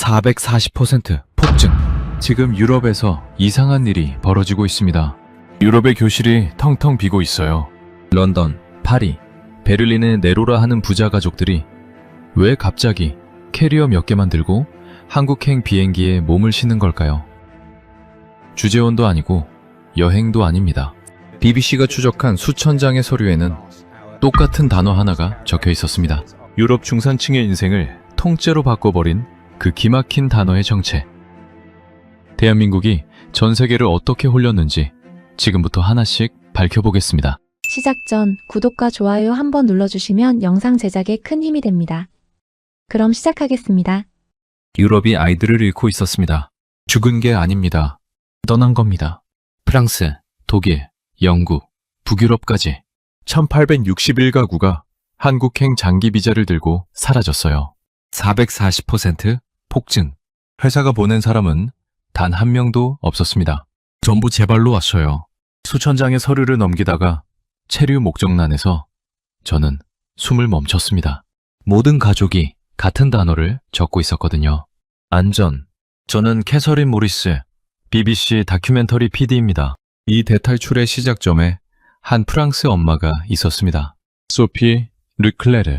440% 폭증. 지금 유럽에서 이상한 일이 벌어지고 있습니다. 유럽의 교실이 텅텅 비고 있어요. 런던, 파리, 베를린의 네로라 하는 부자 가족들이 왜 갑자기 캐리어 몇 개만 들고 한국행 비행기에 몸을 싣는 걸까요? 주재원도 아니고 여행도 아닙니다. BBC가 추적한 수천 장의 서류에는 똑같은 단어 하나가 적혀 있었습니다. 유럽 중산층의 인생을 통째로 바꿔버린 그 기막힌 단어의 정체. 대한민국이 전 세계를 어떻게 홀렸는지 지금부터 하나씩 밝혀보겠습니다. 시작 전 구독과 좋아요 한번 눌러주시면 영상 제작에 큰 힘이 됩니다. 그럼 시작하겠습니다. 유럽이 아이들을 잃고 있었습니다. 죽은 게 아닙니다. 떠난 겁니다. 프랑스, 독일, 영국, 북유럽까지 1861가구가 한국행 장기 비자를 들고 사라졌어요. 440% 폭증. 회사가 보낸 사람은 단 한 명도 없었습니다. 전부 제 발로 왔어요. 수천 장의 서류를 넘기다가 체류 목적란에서 저는 숨을 멈췄습니다. 모든 가족이 같은 단어를 적고 있었거든요. 안전. 저는 캐서린 모리스, BBC 다큐멘터리 PD입니다. 이 대탈출의 시작점에 한 프랑스 엄마가 있었습니다. 소피 르클레르.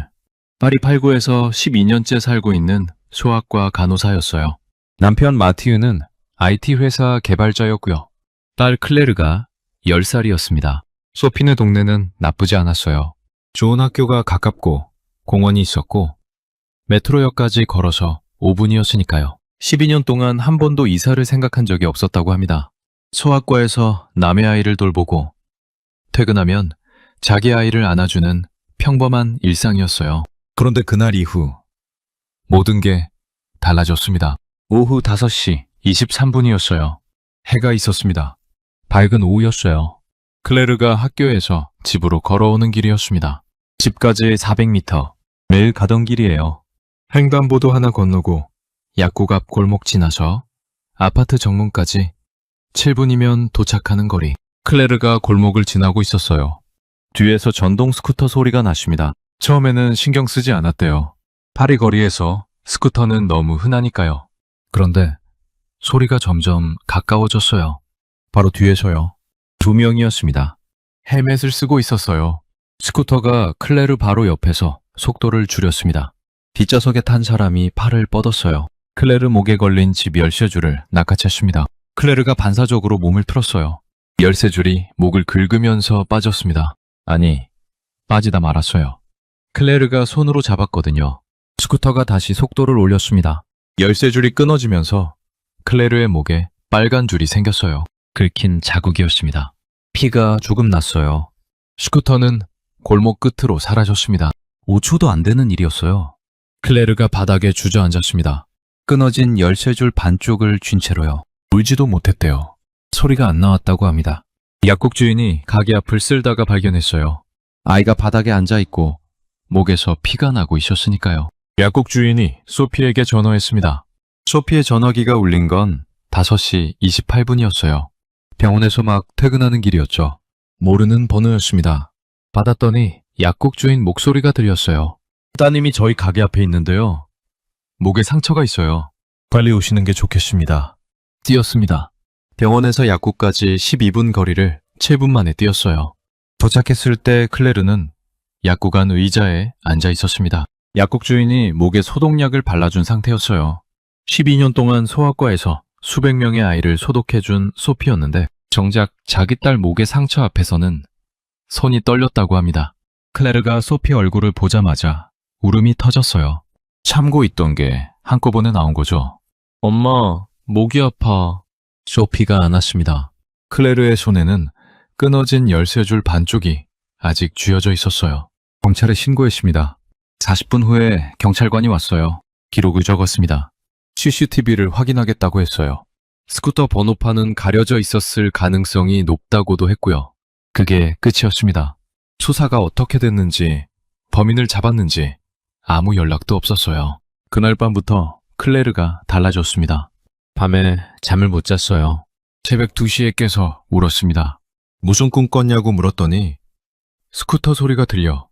파리 8구에서 12년째 살고 있는 소아과 간호사였어요. 남편 마티유는 IT 회사 개발자였고요. 딸 클레르가 10살이었습니다. 소피네 동네는 나쁘지 않았어요. 좋은 학교가 가깝고 공원이 있었고 메트로역까지 걸어서 5분이었으니까요. 12년 동안 한 번도 이사를 생각한 적이 없었다고 합니다. 소아과에서 남의 아이를 돌보고 퇴근하면 자기 아이를 안아주는 평범한 일상이었어요. 그런데 그날 이후 모든 게 달라졌습니다. 오후 5시 23분이었어요. 해가 있었습니다. 밝은 오후였어요. 클레르가 학교에서 집으로 걸어오는 길이었습니다. 집까지 400m. 매일 가던 길이에요. 횡단보도 하나 건너고 약국 앞 골목 지나서 아파트 정문까지 7분이면 도착하는 거리. 클레르가 골목을 지나고 있었어요. 뒤에서 전동 스쿠터 소리가 났습니다. 처음에는 신경 쓰지 않았대요. 파리 거리에서 스쿠터는 너무 흔하니까요. 그런데 소리가 점점 가까워졌어요. 바로 뒤에서요. 2명이었습니다. 헬멧을 쓰고 있었어요. 스쿠터가 클레르 바로 옆에서 속도를 줄였습니다. 뒷좌석에 탄 사람이 팔을 뻗었어요. 클레르 목에 걸린 집 열쇠줄을 낚아챘습니다. 클레르가 반사적으로 몸을 틀었어요. 열쇠줄이 목을 긁으면서 빠졌습니다. 아니, 빠지다 말았어요. 클레르가 손으로 잡았거든요. 스쿠터가 다시 속도를 올렸습니다. 열쇠줄이 끊어지면서 클레르의 목에 빨간 줄이 생겼어요. 긁힌 자국이었습니다. 피가 조금 났어요. 스쿠터는 골목 끝으로 사라졌습니다. 5초도 안 되는 일이었어요. 클레르가 바닥에 주저앉았습니다. 끊어진 열쇠줄 반쪽을 쥔 채로요. 울지도 못했대요. 소리가 안 나왔다고 합니다. 약국 주인이 가게 앞을 쓸다가 발견했어요. 아이가 바닥에 앉아있고 목에서 피가 나고 있었으니까요. 약국 주인이 소피에게 전화했습니다. 소피의 전화기가 울린 건 5시 28분이었어요. 병원에서 막 퇴근하는 길이었죠. 모르는 번호였습니다. 받았더니 약국 주인 목소리가 들렸어요. 따님이 저희 가게 앞에 있는데요. 목에 상처가 있어요. 빨리 오시는 게 좋겠습니다. 뛰었습니다. 병원에서 약국까지 12분 거리를 7분 만에 뛰었어요. 도착했을 때 클레르는 약국 안 의자에 앉아 있었습니다. 약국 주인이 목에 소독약을 발라준 상태였어요. 12년 동안 소아과에서 수백 명의 아이를 소독해준 소피였는데 정작 자기 딸 목의 상처 앞에서는 손이 떨렸다고 합니다. 클레르가 소피 얼굴을 보자마자 울음이 터졌어요. 참고 있던 게 한꺼번에 나온 거죠. 엄마, 목이 아파. 소피가 안았습니다. 클레르의 손에는 끊어진 열쇠줄 반쪽이 아직 쥐어져 있었어요. 경찰에 신고했습니다. 40분 후에 경찰관이 왔어요. 기록을 적었습니다. CCTV를 확인하겠다고 했어요. 스쿠터 번호판은 가려져 있었을 가능성이 높다고도 했고요. 그게 끝이었습니다. 수사가 어떻게 됐는지, 범인을 잡았는지 아무 연락도 없었어요. 그날 밤부터 클레르가 달라졌습니다. 밤에 잠을 못 잤어요. 새벽 2시에 깨서 울었습니다. 무슨 꿈 꿨냐고 물었더니 스쿠터 소리가 들려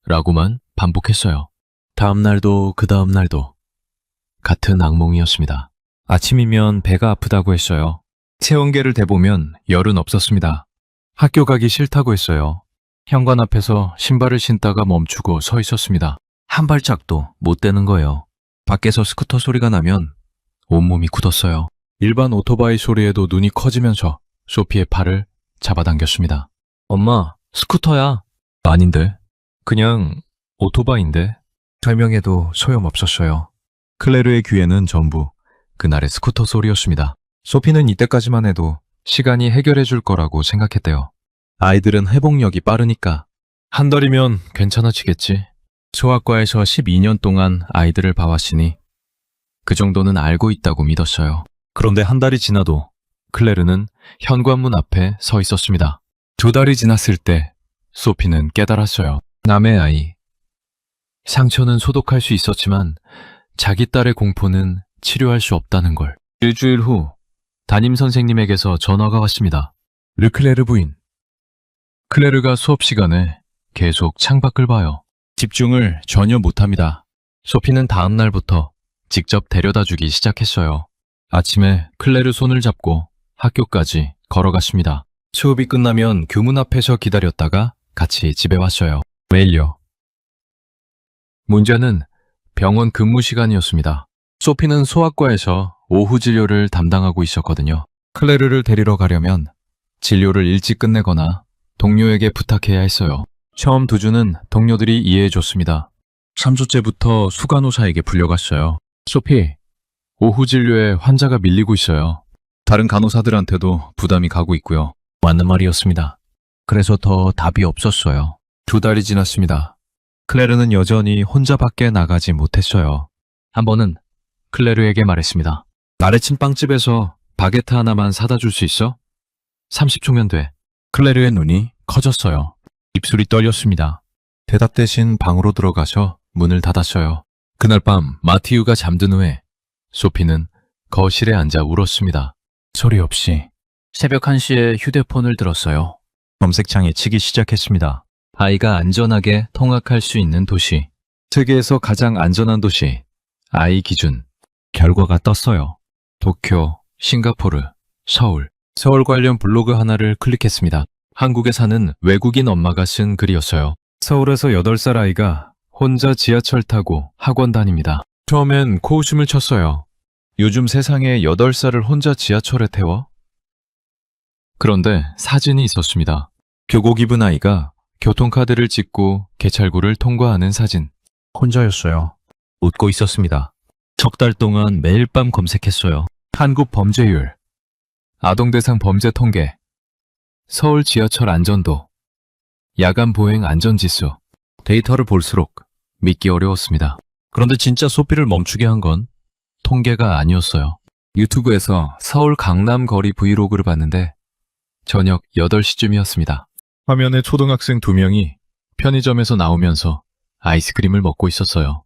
라고만 반복했어요. 다음 날도 그 다음 날도 같은 악몽이었습니다. 아침이면 배가 아프다고 했어요. 체온계를 대보면 열은 없었습니다. 학교 가기 싫다고 했어요. 현관 앞에서 신발을 신다가 멈추고 서 있었습니다. 한 발짝도 못 떼는 거예요. 밖에서 스쿠터 소리가 나면 온몸이 굳었어요. 일반 오토바이 소리에도 눈이 커지면서 소피의 팔을 잡아당겼습니다. 엄마, 스쿠터야. 아닌데. 그냥 오토바이인데. 설명해도 소용없었어요. 클레르의 귀에는 전부 그날의 스쿠터 소리였습니다. 소피는 이때까지만 해도 시간이 해결해 줄 거라고 생각했대요. 아이들은 회복력이 빠르니까 한 달이면 괜찮아지겠지. 소아과에서 12년 동안 아이들을 봐왔으니 그 정도는 알고 있다고 믿었어요. 그런데 한 달이 지나도 클레르는 현관문 앞에 서 있었습니다. 2달이 지났을 때 소피는 깨달았어요. 남의 아이. 상처는 소독할 수 있었지만 자기 딸의 공포는 치료할 수 없다는 걸. 일주일 후 담임 선생님에게서 전화가 왔습니다. 르클레르 부인. 클레르가 수업 시간에 계속 창밖을 봐요. 집중을 전혀 못합니다. 소피는 다음 날부터 직접 데려다 주기 시작했어요. 아침에 클레르 손을 잡고 학교까지 걸어갔습니다. 수업이 끝나면 교문 앞에서 기다렸다가 같이 집에 왔어요. 매일요. 문제는 병원 근무 시간이었습니다. 소피는 소아과에서 오후 진료를 담당하고 있었거든요. 클레르를 데리러 가려면 진료를 일찍 끝내거나 동료에게 부탁해야 했어요. 처음 2주는 동료들이 이해해줬습니다. 3주째부터 수간호사에게 불려갔어요. 소피, 오후 진료에 환자가 밀리고 있어요. 다른 간호사들한테도 부담이 가고 있고요. 맞는 말이었습니다. 그래서 더 답이 없었어요. 2달이 지났습니다. 클레르는 여전히 혼자 밖에 나가지 못했어요. 한 번은 클레르에게 말했습니다. 아래층 빵집에서 바게트 하나만 사다 줄 수 있어? 30초면 돼. 클레르의 눈이 커졌어요. 입술이 떨렸습니다. 대답 대신 방으로 들어가서 문을 닫았어요. 그날 밤 마티우가 잠든 후에 소피는 거실에 앉아 울었습니다. 소리 없이 새벽 1시에 휴대폰을 들었어요. 검색창에 치기 시작했습니다. 아이가 안전하게 통학할 수 있는 도시. 세계에서 가장 안전한 도시. 아이 기준. 결과가 떴어요. 도쿄, 싱가포르, 서울. 서울 관련 블로그 하나를 클릭했습니다. 한국에 사는 외국인 엄마가 쓴 글이었어요. 서울에서 8살 아이가 혼자 지하철 타고 학원 다닙니다. 처음엔 코웃음을 쳤어요. 요즘 세상에 8살을 혼자 지하철에 태워? 그런데 사진이 있었습니다. 교복 입은 아이가 교통카드를 찍고 개찰구를 통과하는 사진. 혼자였어요. 웃고 있었습니다. 석 달 동안 매일 밤 검색했어요. 한국 범죄율, 아동 대상 범죄 통계, 서울 지하철 안전도, 야간 보행 안전지수. 데이터를 볼수록 믿기 어려웠습니다. 그런데 진짜 소피를 멈추게 한 건 통계가 아니었어요. 유튜브에서 서울 강남 거리 브이로그를 봤는데 저녁 8시쯤이었습니다. 화면에 초등학생 2명이 편의점에서 나오면서 아이스크림을 먹고 있었어요.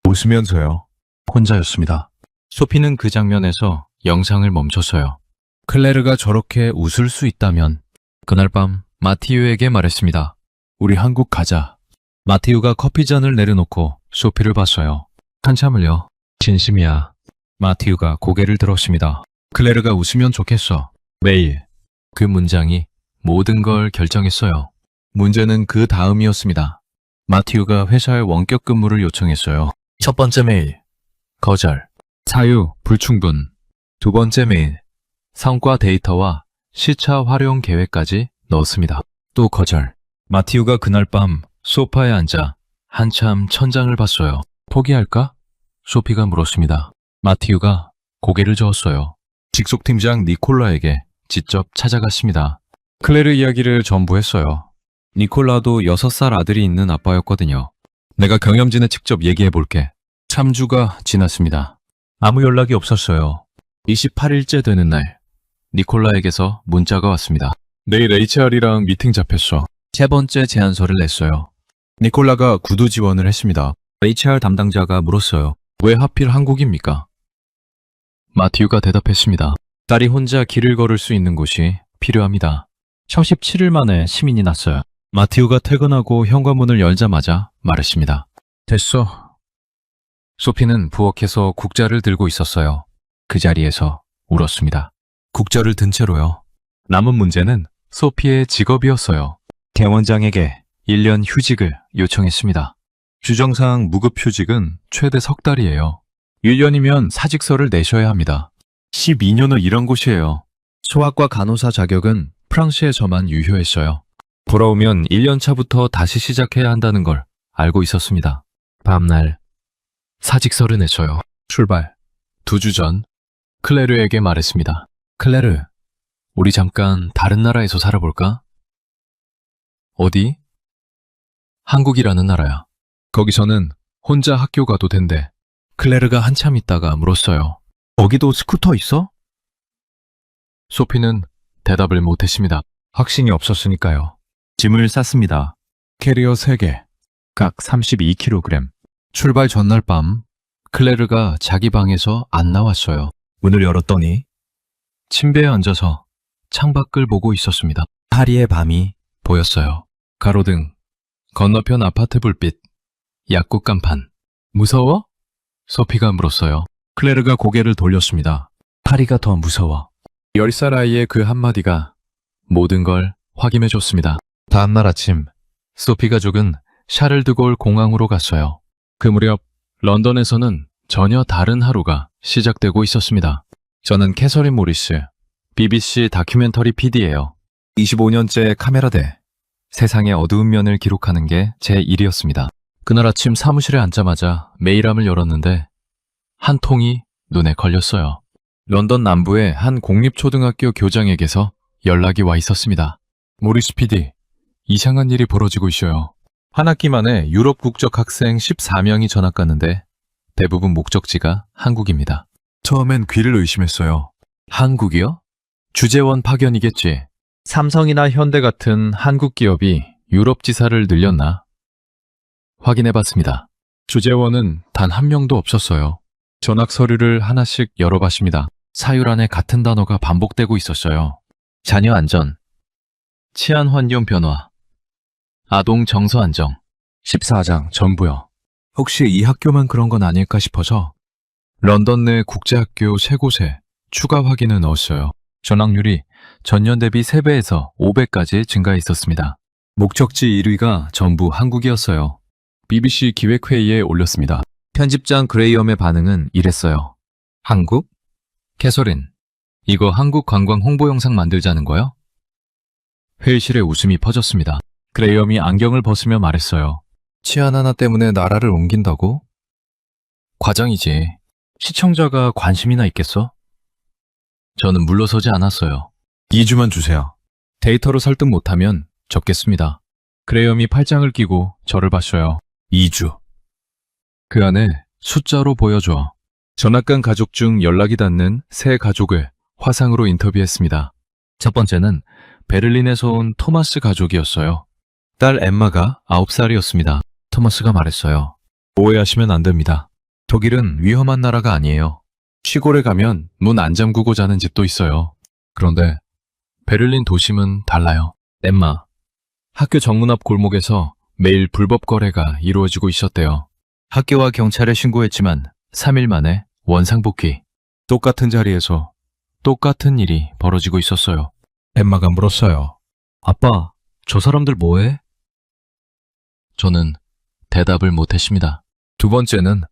웃으면서요. 혼자였습니다. 소피는 그 장면에서 영상을 멈췄어요. 클레르가 저렇게 웃을 수 있다면 그날 밤 마티우에게 말했습니다. 우리 한국 가자. 마티우가 커피잔을 내려놓고 소피를 봤어요. 한참을요. 진심이야. 마티우가 고개를 들었습니다. 클레르가 웃으면 좋겠어. 매일. 그 문장이 모든 걸 결정했어요. 문제는 그 다음이었습니다. 마티우가 회사에 원격 근무를 요청했어요. 첫 번째 메일. 거절. 사유, 불충분. 2번째 메일. 성과 데이터와 시차 활용 계획까지 넣었습니다. 또 거절. 마티우가 그날 밤 소파에 앉아 한참 천장을 봤어요. 포기할까? 소피가 물었습니다. 마티우가 고개를 저었어요. 직속팀장 니콜라에게 직접 찾아갔습니다. 클레르 이야기를 전부 했어요. 니콜라도 6살 아들이 있는 아빠였거든요. 내가 경험진에 직접 얘기해 볼게. 3주가 지났습니다. 아무 연락이 없었어요. 28일째 되는 날, 니콜라에게서 문자가 왔습니다. 내일 HR이랑 미팅 잡혔어. 3번째 제안서를 냈어요. 니콜라가 구두 지원을 했습니다. HR 담당자가 물었어요. 왜 하필 한국입니까? 마티우가 대답했습니다. 딸이 혼자 길을 걸을 수 있는 곳이 필요합니다. 37일 만에 시민이 났어요. 마티우가 퇴근하고 현관문을 열자마자 말했습니다. 됐어. 소피는 부엌에서 국자를 들고 있었어요. 그 자리에서 울었습니다. 국자를 든 채로요. 남은 문제는 소피의 직업이었어요. 대원장에게 1년 휴직을 요청했습니다. 규정상 무급휴직은 최대 석 달이에요. 1년이면 사직서를 내셔야 합니다. 12년을 일한 곳이에요. 소아과 간호사 자격은 프랑스에서만 유효했어요. 돌아오면 1년 차부터 다시 시작해야 한다는 걸 알고 있었습니다. 다음날 사직서를 내셔요. 출발. 2주 전 클레르에게 말했습니다. 클레르, 우리 잠깐 다른 나라에서 살아볼까? 어디? 한국이라는 나라야. 거기서는 혼자 학교 가도 된대. 클레르가 한참 있다가 물었어요. 거기도 스쿠터 있어? 소피는 대답을 못했습니다. 확신이 없었으니까요. 짐을 쌌습니다. 캐리어 3개, 각 32kg. 출발 전날 밤, 클레르가 자기 방에서 안 나왔어요. 문을 열었더니 침대에 앉아서 창밖을 보고 있었습니다. 파리의 밤이 보였어요. 가로등, 건너편 아파트 불빛, 약국 간판. 무서워? 소피가 물었어요. 클레르가 고개를 돌렸습니다. 파리가 더 무서워. 10살 아이의 그 한마디가 모든 걸 확인해줬습니다. 다음날 아침, 소피 가족은 샤를드골 공항으로 갔어요. 그 무렵 런던에서는 전혀 다른 하루가 시작되고 있었습니다. 저는 캐서린 모리스, BBC 다큐멘터리 PD예요. 25년째 카메라대, 세상의 어두운 면을 기록하는 게 제 일이었습니다. 그날 아침 사무실에 앉자마자 메일함을 열었는데 한 통이 눈에 걸렸어요. 런던 남부의 한 공립초등학교 교장에게서 연락이 와 있었습니다. 모리스 PD, 이상한 일이 벌어지고 있어요. 한 학기 만에 유럽 국적 학생 14명이 전학 갔는데 대부분 목적지가 한국입니다. 처음엔 귀를 의심했어요. 한국이요? 주재원 파견이겠지. 삼성이나 현대 같은 한국 기업이 유럽 지사를 늘렸나? 확인해봤습니다. 주재원은 단 한 명도 없었어요. 전학 서류를 하나씩 열어봤습니다. 사율 안에 같은 단어가 반복되고 있었어요. 자녀 안전, 치안 환경 변화, 아동 정서 안정, 14장 전부요. 혹시 이 학교만 그런 건 아닐까 싶어서 런던 내 국제학교 3곳에 추가 확인을 넣었어요. 전학률이 전년 대비 3배에서 5배까지 증가했었습니다. 목적지 1위가 전부 한국이었어요. BBC 기획회의에 올렸습니다. 편집장 그레이엄의 반응은 이랬어요. 한국? 캐서린, 이거 한국 관광 홍보 영상 만들자는 거요? 회의실에 웃음이 퍼졌습니다. 그레이엄이 안경을 벗으며 말했어요. 치안 하나 때문에 나라를 옮긴다고? 과장이지. 시청자가 관심이나 있겠어? 저는 물러서지 않았어요. 2주만 주세요. 데이터로 설득 못하면 접겠습니다. 그레이엄이 팔짱을 끼고 저를 봤어요. 2주. 그 안에 숫자로 보여줘. 전학 간 가족 중 연락이 닿는 3 가족을 화상으로 인터뷰했습니다. 첫 번째는 베를린에서 온 토마스 가족이었어요. 딸 엠마가 9살이었습니다. 토마스가 말했어요. 오해하시면 안 됩니다. 독일은 위험한 나라가 아니에요. 시골에 가면 문 안 잠그고 자는 집도 있어요. 그런데 베를린 도심은 달라요. 엠마, 학교 정문 앞 골목에서 매일 불법 거래가 이루어지고 있었대요. 학교와 경찰에 신고했지만 3일 만에 원상복귀. 똑같은 자리에서 똑같은 일이 벌어지고 있었어요. 엠마가 물었어요. 아빠, 저 사람들 뭐해? 저는 대답을 못했습니다. 두 번째는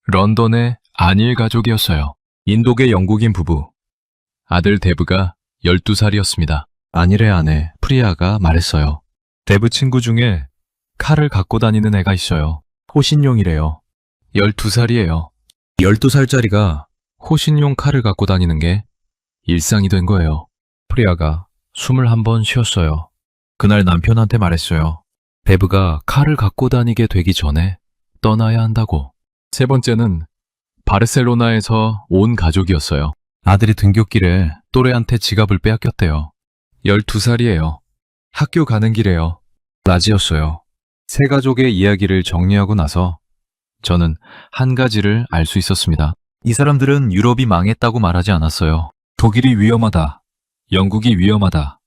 런던의 안일 가족이었어요. 인도계 영국인 부부. 아들 데브가 12살이었습니다. 안일의 아내 프리아가 말했어요. 데브 친구 중에 칼을 갖고 다니는 애가 있어요. 호신용이래요. 12살이에요. 12살짜리가 호신용 칼을 갖고 다니는 게 일상이 된 거예요. 프리아가 숨을 한번 쉬었어요. 그날 남편한테 말했어요. 데브가 칼을 갖고 다니게 되기 전에 떠나야 한다고. 세 번째는 바르셀로나에서 온 가족이었어요. 아들이 등굣길에 또래한테 지갑을 빼앗겼대요. 12살이에요. 학교 가는 길에요. 낮이었어요. 세 가족의 이야기를 정리하고 나서 저는 한 가지를 알 수 있었습니다. 이 사람들은 유럽이 망했다고 말하지 않았어요. 독일이 위험하다. 영국이 위험하다.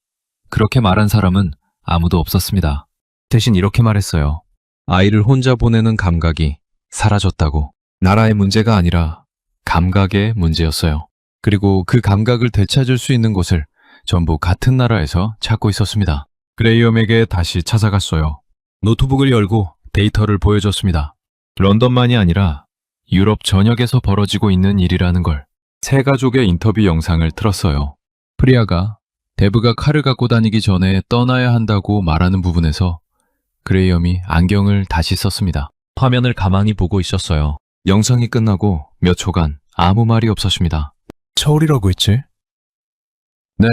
그렇게 말한 사람은 아무도 없었습니다. 대신 이렇게 말했어요. 아이를 혼자 보내는 감각이 사라졌다고. 나라의 문제가 아니라 감각의 문제였어요. 그리고 그 감각을 되찾을 수 있는 곳을 전부 같은 나라에서 찾고 있었습니다. 그레이엄에게 다시 찾아갔어요. 노트북을 열고 데이터를 보여줬습니다. 런던만이 아니라 유럽 전역에서 벌어지고 있는 일이라는 걸. 세 가족의 인터뷰 영상을 틀었어요. 프리아가 데브가 칼을 갖고 다니기 전에 떠나야 한다고 말하는 부분에서 그레이엄이 안경을 다시 썼습니다. 화면을 가만히 보고 있었어요. 영상이 끝나고 몇 초간 아무 말이 없었습니다. 서울이라고 했지? 네,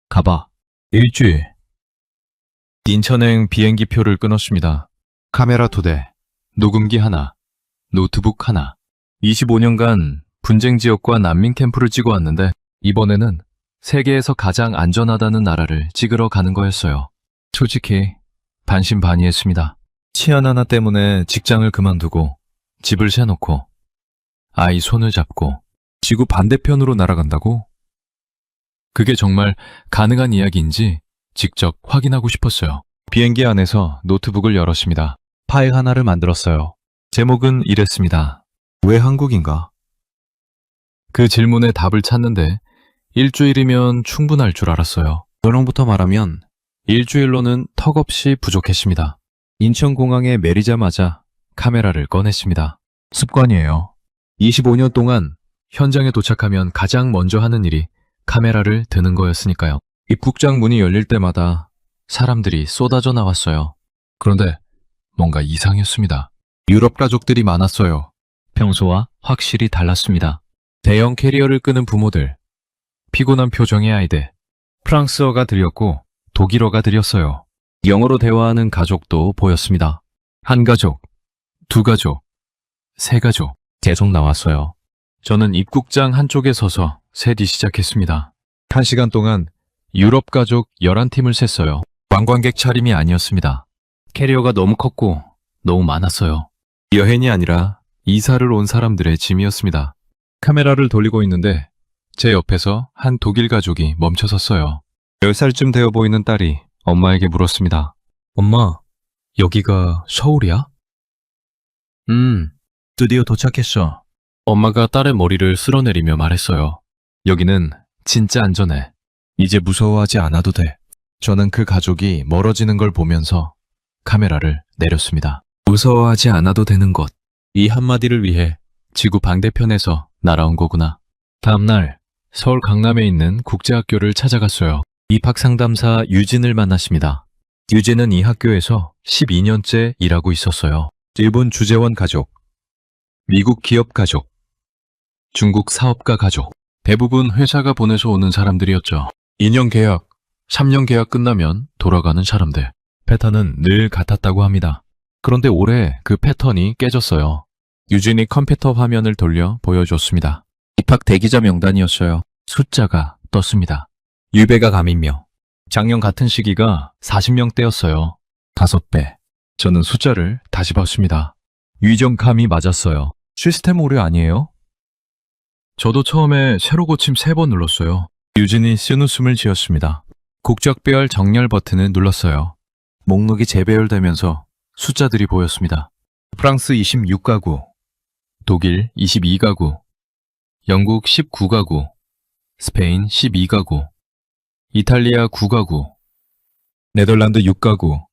가봐. 일주일. 인천행 비행기표를 끊었습니다. 카메라 2대, 녹음기 하나, 노트북 하나. 25년간 분쟁 지역과 난민 캠프를 찍어왔는데 이번에는 세계에서 가장 안전하다는 나라를 찍으러 가는 거였어요. 솔직히 반신반의했습니다. 치안 하나 때문에 직장을 그만두고 집을 세놓고 아이 손을 잡고 지구 반대편으로 날아간다고? 그게 정말 가능한 이야기인지 직접 확인하고 싶었어요. 비행기 안에서 노트북을 열었습니다. 파일 하나를 만들었어요. 제목은 이랬습니다. 왜 한국인가? 그 질문에 답을 찾는데 일주일이면 충분할 줄 알았어요. 결론부터 말하면 일주일로는 턱없이 부족했습니다. 인천공항에 내리자마자 카메라를 꺼냈습니다. 습관이에요. 25년 동안 현장에 도착하면 가장 먼저 하는 일이 카메라를 드는 거였으니까요. 입국장 문이 열릴 때마다 사람들이 쏟아져 나왔어요. 그런데 뭔가 이상했습니다. 유럽 가족들이 많았어요. 평소와 확실히 달랐습니다. 대형 캐리어를 끄는 부모들, 피곤한 표정의 아이들, 프랑스어가 들렸고 독일어가 들렸어요. 영어로 대화하는 가족도 보였습니다. 한 가족, 두 가족, 세 가족 계속 나왔어요. 저는 입국장 한쪽에 서서 세기 시작했습니다. 1시간 동안 유럽 가족 11팀을 셌어요. 관광객 차림이 아니었습니다. 캐리어가 너무 컸고 너무 많았어요. 여행이 아니라 이사를 온 사람들의 짐이었습니다. 카메라를 돌리고 있는데 제 옆에서 한 독일 가족이 멈춰섰어요. 10살쯤 되어 보이는 딸이 엄마에게 물었습니다. 엄마, 여기가 서울이야? 드디어 도착했어. 엄마가 딸의 머리를 쓸어내리며 말했어요. 여기는 진짜 안전해. 이제 무서워하지 않아도 돼. 저는 그 가족이 멀어지는 걸 보면서 카메라를 내렸습니다. 무서워하지 않아도 되는 곳. 이 한마디를 위해 지구 반대편에서 날아온 거구나. 다음날 서울 강남에 있는 국제학교를 찾아갔어요. 입학 상담사 유진을 만났습니다. 유진은 이 학교에서 12년째 일하고 있었어요. 일본 주재원 가족, 미국 기업 가족, 중국 사업가 가족. 대부분 회사가 보내서 오는 사람들이었죠. 2년 계약, 3년 계약 끝나면 돌아가는 사람들. 패턴은 늘 같았다고 합니다. 그런데 올해 그 패턴이 깨졌어요. 유진이 컴퓨터 화면을 돌려 보여줬습니다. 입학 대기자 명단이었어요. 숫자가 떴습니다. 유배가 감이며 작년 같은 시기가 40명대였어요. 5배. 저는 숫자를 다시 봤습니다. 위정감이 맞았어요. 시스템 오류 아니에요? 저도 처음에 새로 고침 3번 눌렀어요. 유진이 쓴웃음을 지었습니다. 국적별 정렬 버튼을 눌렀어요. 목록이 재배열되면서 숫자들이 보였습니다. 프랑스 26가구, 독일 22가구, 영국 19가구, 스페인 12가구, 이탈리아 9가구, 네덜란드 6가구,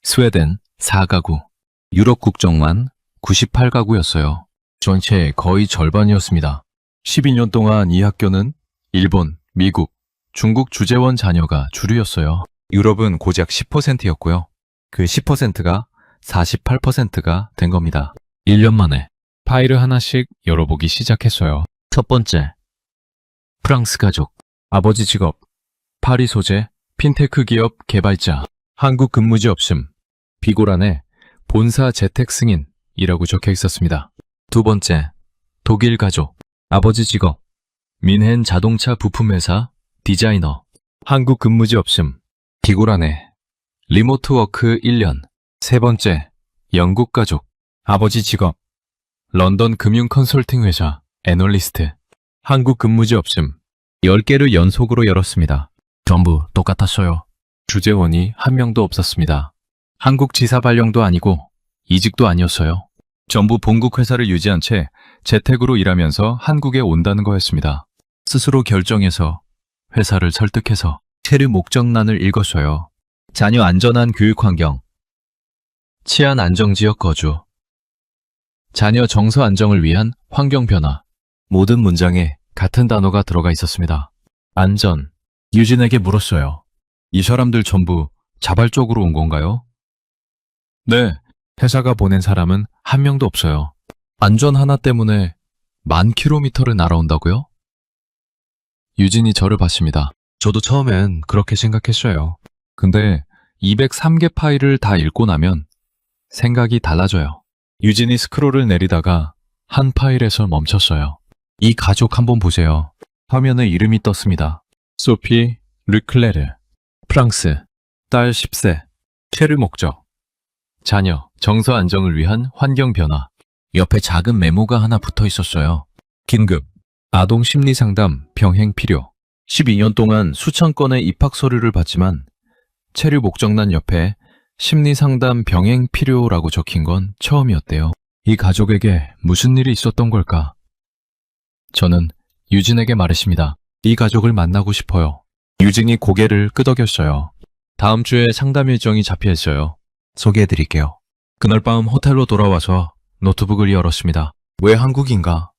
스웨덴 4가구, 유럽 국적만 98가구였어요. 전체의 거의 절반이었습니다. 12년 동안 이 학교는 일본, 미국, 중국 주재원 자녀가 주류였어요. 유럽은 고작 10%였고요. 그 10%가 48%가 된 겁니다. 1년 만에 파일을 하나씩 열어보기 시작했어요. 첫 번째, 프랑스 가족, 아버지 직업, 파리 소재, 핀테크 기업 개발자, 한국 근무지 없음, 비고란에 본사 재택 승인이라고 적혀 있었습니다. 두 번째, 독일 가족, 아버지 직업, 민헨 자동차 부품회사, 디자이너, 한국 근무지 없음, 비고란에 리모트 워크 1년. 세 번째, 영국 가족, 아버지 직업, 런던 금융 컨설팅 회사, 애널리스트, 한국 근무지 없음. 10개를 연속으로 열었습니다. 전부 똑같았어요. 주재원이 한 명도 없었습니다. 한국 지사 발령도 아니고 이직도 아니었어요. 전부 본국 회사를 유지한 채 재택으로 일하면서 한국에 온다는 거였습니다. 스스로 결정해서 회사를 설득해서 체류 목적란을 읽었어요. 자녀 안전한 교육 환경, 치안 안정지역 거주, 자녀 정서 안정을 위한 환경 변화. 모든 문장에 같은 단어가 들어가 있었습니다. 안전. 유진에게 물었어요. 이 사람들 전부 자발적으로 온 건가요? 네. 회사가 보낸 사람은 한 명도 없어요. 안전 하나 때문에 10,000km를 날아온다고요? 유진이 저를 봤습니다. 저도 처음엔 그렇게 생각했어요. 근데 203개 파일을 다 읽고 나면 생각이 달라져요. 유진이 스크롤을 내리다가 한 파일에서 멈췄어요. 이 가족 한번 보세요. 화면에 이름이 떴습니다. 소피 르클레르, 프랑스, 딸 10세, 체류 목적, 자녀, 정서 안정을 위한 환경 변화. 옆에 작은 메모가 하나 붙어 있었어요. 긴급, 아동 심리 상담, 병행 필요. 12년 동안 수천 건의 입학 서류를 받지만 체류 목적란 옆에 심리 상담 병행 필요라고 적힌 건 처음이었대요. 이 가족에게 무슨 일이 있었던 걸까? 저는 유진에게 말했습니다. 이 가족을 만나고 싶어요. 유진이 고개를 끄덕였어요. 다음 주에 상담 일정이 잡혀 있어요. 소개해드릴게요. 그날 밤 호텔로 돌아와서 노트북을 열었습니다. 왜 한국인가?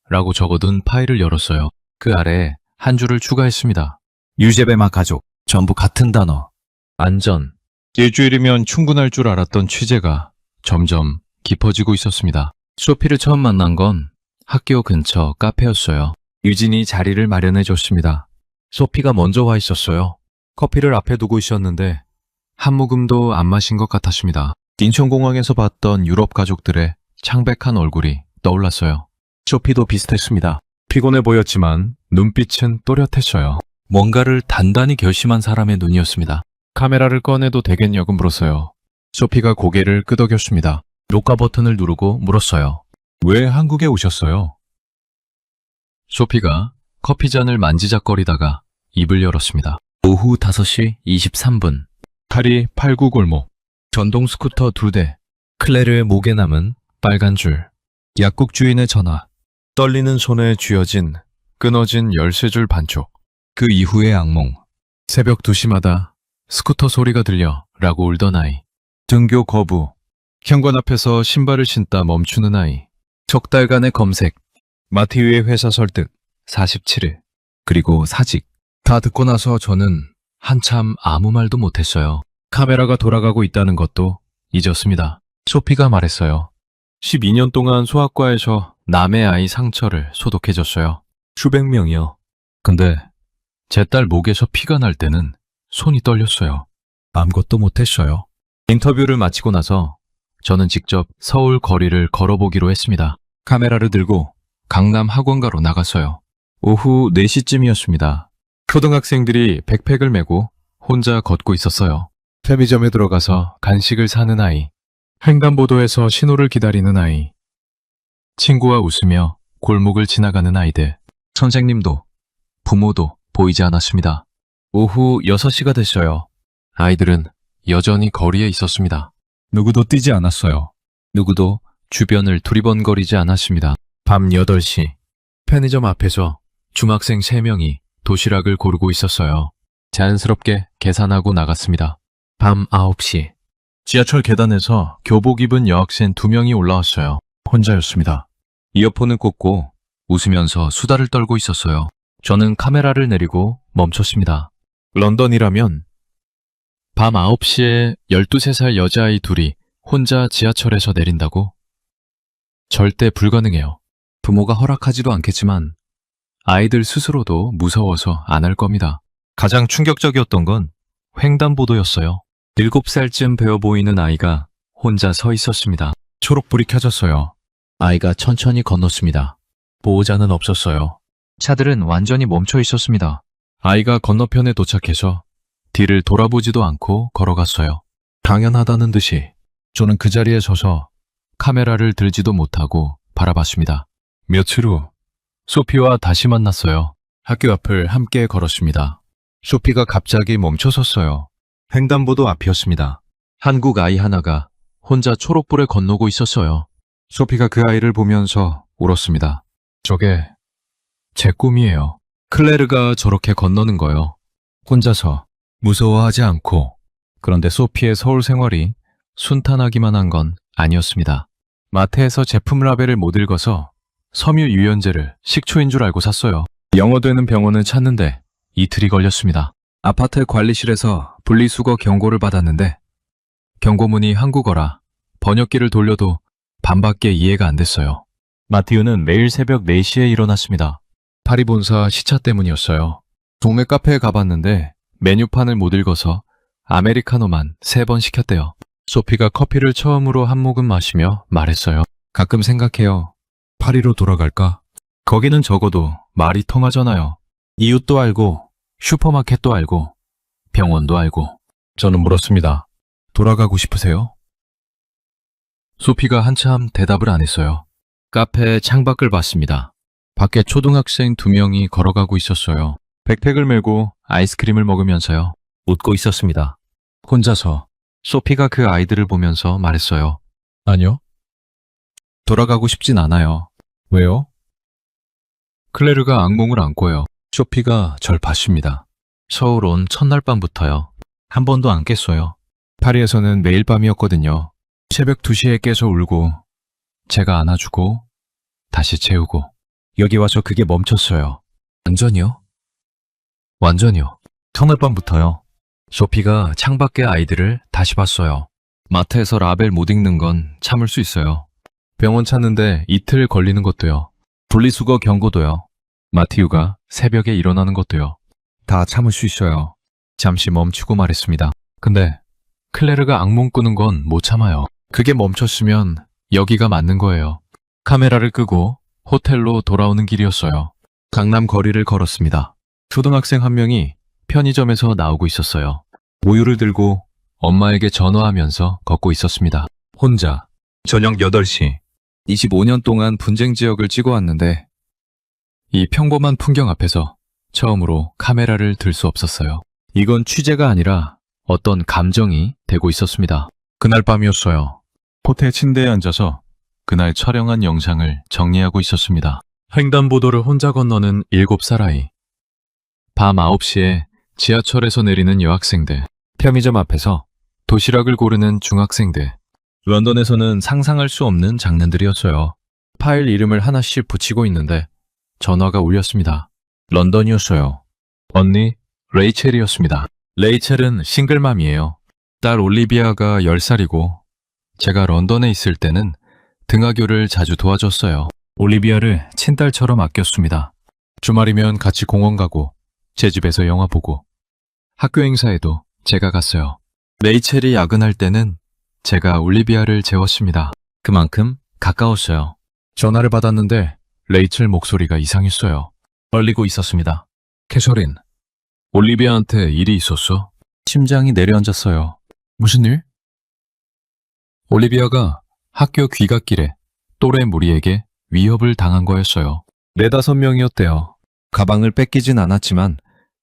라고 적어둔 파일을 열었어요. 그 아래에 한 줄을 추가했습니다. 유제베마 가족, 전부 같은 단어. 안전. 일주일이면 충분할 줄 알았던 취재가 점점 깊어지고 있었습니다. 소피를 처음 만난 건 학교 근처 카페였어요. 유진이 자리를 마련해 줬습니다. 소피가 먼저 와 있었어요. 커피를 앞에 두고 있었는데 한 모금도 안 마신 것 같았습니다. 인천공항에서 봤던 유럽 가족들의 창백한 얼굴이 떠올랐어요. 소피도 비슷했습니다. 피곤해 보였지만 눈빛은 또렷했어요. 뭔가를 단단히 결심한 사람의 눈이었습니다. 카메라를 꺼내도 되겠냐고 물었어요. 소피가 고개를 끄덕였습니다. 녹화 버튼을 누르고 물었어요. 왜 한국에 오셨어요? 소피가 커피잔을 만지작거리다가 입을 열었습니다. 오후 5시 23분. 파리 89골목. 전동 스쿠터 2대. 클레르의 목에 남은 빨간 줄. 약국 주인의 전화. 떨리는 손에 쥐어진 끊어진 열쇠줄 반쪽. 그 이후의 악몽. 새벽 2시마다 스쿠터 소리가 들려 라고 울던 아이. 등교 거부. 현관 앞에서 신발을 신다 멈추는 아이. 석 달간의 검색. 마티유의 회사 설득. 47일. 그리고 사직. 다 듣고 나서 저는 한참 아무 말도 못했어요. 카메라가 돌아가고 있다는 것도 잊었습니다. 소피가 말했어요. 12년 동안 소아과에서 남의 아이 상처를 소독해줬어요. 수백 명이요. 근데 제 딸 목에서 피가 날 때는 손이 떨렸어요. 아무것도 못했어요. 인터뷰를 마치고 나서 저는 직접 서울 거리를 걸어보기로 했습니다. 카메라를 들고 강남 학원가로 나갔어요. 오후 4시쯤이었습니다. 초등학생들이 백팩을 메고 혼자 걷고 있었어요. 편의점에 들어가서 간식을 사는 아이. 횡단보도에서 신호를 기다리는 아이. 친구와 웃으며 골목을 지나가는 아이들. 선생님도 부모도 보이지 않았습니다. 오후 6시가 됐어요. 아이들은 여전히 거리에 있었습니다. 누구도 뛰지 않았어요. 누구도 주변을 두리번거리지 않았습니다. 밤 8시. 편의점 앞에서 중학생 3명이 도시락을 고르고 있었어요. 자연스럽게 계산하고 나갔습니다. 밤 9시. 지하철 계단에서 교복 입은 여학생 2명이 올라왔어요. 혼자였습니다. 이어폰을 꽂고 웃으면서 수다를 떨고 있었어요. 저는 카메라를 내리고 멈췄습니다. 런던이라면 밤 9시에 12살 여자아이 둘이 혼자 지하철에서 내린다고? 절대 불가능해요. 부모가 허락하지도 않겠지만 아이들 스스로도 무서워서 안 할 겁니다. 가장 충격적이었던 건 횡단보도였어요. 7살쯤 배워 보이는 아이가 혼자 서 있었습니다. 초록불이 켜졌어요. 아이가 천천히 건넜습니다. 보호자는 없었어요. 차들은 완전히 멈춰 있었습니다. 아이가 건너편에 도착해서 뒤를 돌아보지도 않고 걸어갔어요. 당연하다는 듯이 저는 그 자리에 서서 카메라를 들지도 못하고 바라봤습니다. 며칠 후 소피와 다시 만났어요. 학교 앞을 함께 걸었습니다. 소피가 갑자기 멈춰섰어요. 횡단보도 앞이었습니다. 한국 아이 하나가 혼자 초록불에 건너고 있었어요. 소피가 그 아이를 보면서 울었습니다. 저게 제 꿈이에요. 클레르가 저렇게 건너는 거요. 혼자서 무서워하지 않고. 그런데 소피의 서울 생활이 순탄하기만 한 건 아니었습니다. 마트에서 제품 라벨을 못 읽어서 섬유 유연제를 식초인 줄 알고 샀어요. 영어 되는 병원을 찾는데 이틀이 걸렸습니다. 아파트 관리실에서 분리수거 경고를 받았는데 경고문이 한국어라 번역기를 돌려도 반밖에 이해가 안 됐어요. 마티우는 매일 새벽 4시에 일어났습니다. 파리 본사 시차 때문이었어요. 동네 카페에 가봤는데 메뉴판을 못 읽어서 아메리카노만 3번 시켰대요. 소피가 커피를 처음으로 한 모금 마시며 말했어요. 가끔 생각해요. 파리로 돌아갈까? 거기는 적어도 말이 통하잖아요. 이웃도 알고 슈퍼마켓도 알고 병원도 알고. 저는 물었습니다. 돌아가고 싶으세요? 소피가 한참 대답을 안 했어요. 카페 창밖을 봤습니다. 밖에 초등학생 2명이 걸어가고 있었어요. 백팩을 메고 아이스크림을 먹으면서요. 웃고 있었습니다. 혼자서 소피가 그 아이들을 보면서 말했어요. 아니요. 돌아가고 싶진 않아요. 왜요? 클레르가 악몽을 안고요. 소피가 절 봤습니다. 서울 온 첫날 밤부터요. 한 번도 안 깼어요. 파리에서는 매일 밤이었거든요. 새벽 2시에 깨서 울고 제가 안아주고 다시 재우고 여기 와서 그게 멈췄어요. 완전히요? 완전히요. 첫날 밤부터요. 소피가 창밖의 아이들을 다시 봤어요. 마트에서 라벨 못 읽는 건 참을 수 있어요. 병원 찾는데 이틀 걸리는 것도요. 분리수거 경고도요. 마티우가 새벽에 일어나는 것도요. 다 참을 수 있어요. 잠시 멈추고 말했습니다. 근데 클레르가 악몽 꾸는 건 못 참아요. 그게 멈췄으면 여기가 맞는 거예요. 카메라를 끄고 호텔로 돌아오는 길이었어요. 강남 거리를 걸었습니다. 초등학생 한 명이 편의점에서 나오고 있었어요. 우유를 들고 엄마에게 전화하면서 걷고 있었습니다. 혼자. 저녁 8시. 25년 동안 분쟁 지역을 찍어왔는데 이 평범한 풍경 앞에서 처음으로 카메라를 들 수 없었어요. 이건 취재가 아니라 어떤 감정이 되고 있었습니다. 그날 밤이었어요. 호텔 침대에 앉아서 그날 촬영한 영상을 정리하고 있었습니다. 횡단보도를 혼자 건너는 7살 아이. 밤 9시에 지하철에서 내리는 여학생들. 편의점 앞에서 도시락을 고르는 중학생들. 런던에서는 상상할 수 없는 장면들이었어요. 파일 이름을 하나씩 붙이고 있는데 전화가 울렸습니다. 런던이었어요. 언니 레이첼이었습니다. 레이첼은 싱글맘이에요. 딸 올리비아가 10살이고 제가 런던에 있을 때는 등하교를 자주 도와줬어요. 올리비아를 친딸처럼 아꼈습니다. 주말이면 같이 공원 가고 제 집에서 영화 보고 학교 행사에도 제가 갔어요. 레이첼이 야근할 때는 제가 올리비아를 재웠습니다. 그만큼 가까웠어요. 전화를 받았는데 레이첼 목소리가 이상했어요. 떨리고 있었습니다. 캐서린, 올리비아한테 일이 있었어? 심장이 내려앉았어요. 무슨 일? 올리비아가 학교 귀갓길에 또래 무리에게 위협을 당한 거였어요. 4-5명이었대요. 가방을 뺏기진 않았지만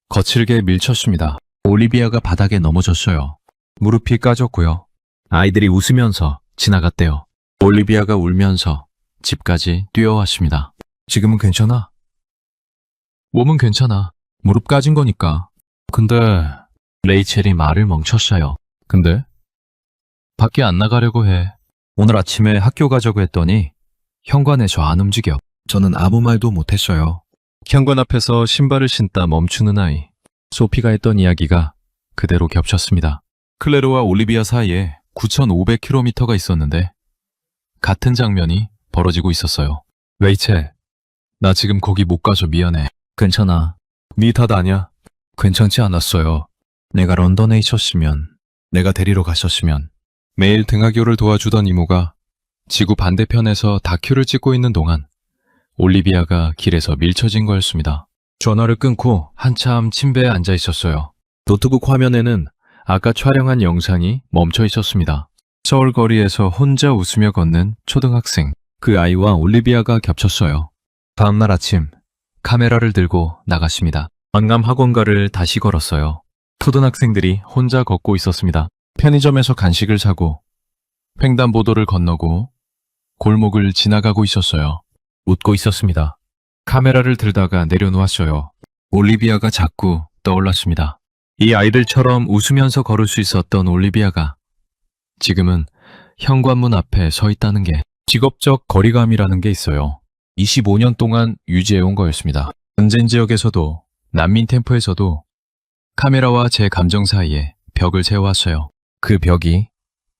거칠게 밀쳤습니다. 올리비아가 바닥에 넘어졌어요. 무릎이 까졌고요. 아이들이 웃으면서 지나갔대요. 올리비아가 울면서 집까지 뛰어왔습니다. 지금은 괜찮아? 몸은 괜찮아. 무릎 까진 거니까. 근데 레이첼이 말을 멈췄어요. 근데? 밖에 안 나가려고 해. 오늘 아침에 학교 가자고 했더니 현관에서 안 움직여. 저는 아무 말도 못했어요. 현관 앞에서 신발을 신다 멈추는 아이. 소피가 했던 이야기가 그대로 겹쳤습니다. 클레르와 올리비아 사이에 9,500km가 있었는데 같은 장면이 벌어지고 있었어요. 레이첼, 나 지금 거기 못 가서 미안해. 괜찮아. 네 탓 아니야. 괜찮지 않았어요. 내가 런던에 있었으면, 내가 데리러 갔었으면. 매일 등하교를 도와주던 이모가 지구 반대편에서 다큐를 찍고 있는 동안 올리비아가 길에서 밀쳐진 거였습니다. 전화를 끊고 한참 침대에 앉아 있었어요. 노트북 화면에는 아까 촬영한 영상이 멈춰 있었습니다. 서울 거리에서 혼자 웃으며 걷는 초등학생. 그 아이와 올리비아가 겹쳤어요. 다음날 아침 카메라를 들고 나갔습니다. 강남 학원가를 다시 걸었어요. 초등학생들이 혼자 걷고 있었습니다. 편의점에서 간식을 사고 횡단보도를 건너고 골목을 지나가고 있었어요. 웃고 있었습니다. 카메라를 들다가 내려놓았어요. 올리비아가 자꾸 떠올랐습니다. 이 아이들처럼 웃으면서 걸을 수 있었던 올리비아가 지금은 현관문 앞에 서 있다는 게 직업적 거리감이라는 게 있어요. 25년 동안 유지해온 거였습니다. 전쟁 지역에서도 난민 캠프에서도 카메라와 제 감정 사이에 벽을 세워왔어요. 그 벽이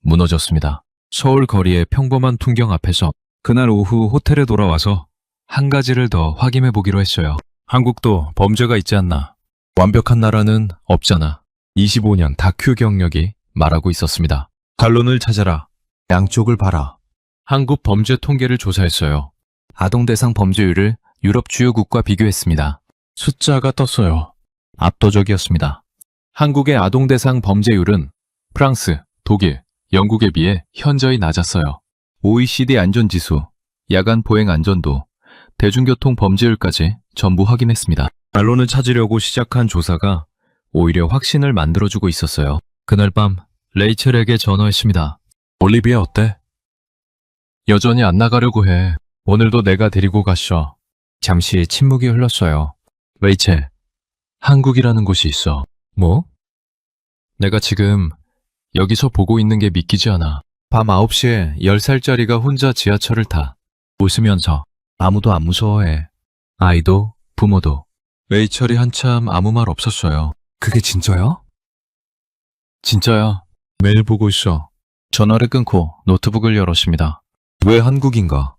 무너졌습니다. 서울 거리의 평범한 풍경 앞에서 그날 오후 호텔에 돌아와서 한 가지를 더 확인해 보기로 했어요. 한국도 범죄가 있지 않나. 완벽한 나라는 없잖아. 25년 다큐 경력이 말하고 있었습니다. 반론을 찾아라. 양쪽을 봐라. 한국 범죄 통계를 조사했어요. 아동 대상 범죄율을 유럽 주요국과 비교했습니다. 숫자가 떴어요. 압도적이었습니다. 한국의 아동 대상 범죄율은 프랑스, 독일, 영국에 비해 현저히 낮았어요. OECD 안전지수, 야간 보행 안전도, 대중교통 범죄율까지 전부 확인했습니다. 반론을 찾으려고 시작한 조사가 오히려 확신을 만들어주고 있었어요. 그날 밤 레이첼에게 전화했습니다. 올리비아 어때? 여전히 안 나가려고 해. 오늘도 내가 데리고 가셔. 잠시 침묵이 흘렀어요. 레이첼, 한국이라는 곳이 있어. 뭐? 내가 지금 여기서 보고 있는 게 믿기지 않아. 밤 9시에 10살짜리가 혼자 지하철을 타. 웃으면서 아무도 안 무서워해. 아이도 부모도. 레이첼이 한참 아무 말 없었어요. 그게 진짜야? 진짜야. 매일 보고 있어. 전화를 끊고 노트북을 열었습니다. 왜 한국인가?